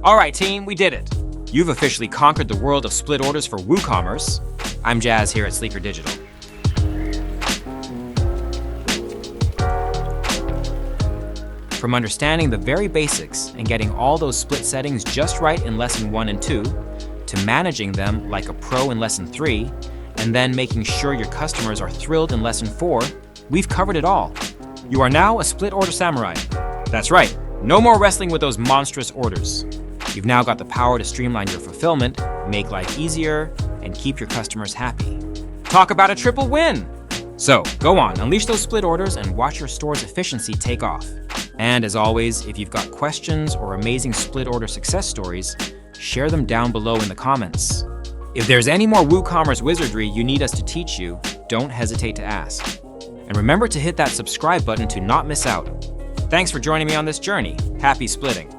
All right, team, we did it. You've officially conquered the world of split orders for WooCommerce. I'm Jazz here at Sleekr Digital. From understanding the very basics and getting all those split settings just right in Lesson 1 and 2, to managing them like a pro in Lesson 3, and then making sure your customers are thrilled in Lesson 4, we've covered it all. You are now a split order samurai. That's right, no more wrestling with those monstrous orders. You've now got the power to streamline your fulfillment, make life easier, and keep your customers happy. Talk about a triple win! So, go on, unleash those split orders and watch your store's efficiency take off. And as always, if you've got questions or amazing split order success stories, share them down below in the comments. If there's any more WooCommerce wizardry you need us to teach you, don't hesitate to ask. And remember to hit that subscribe button to not miss out. Thanks for joining me on this journey. Happy splitting!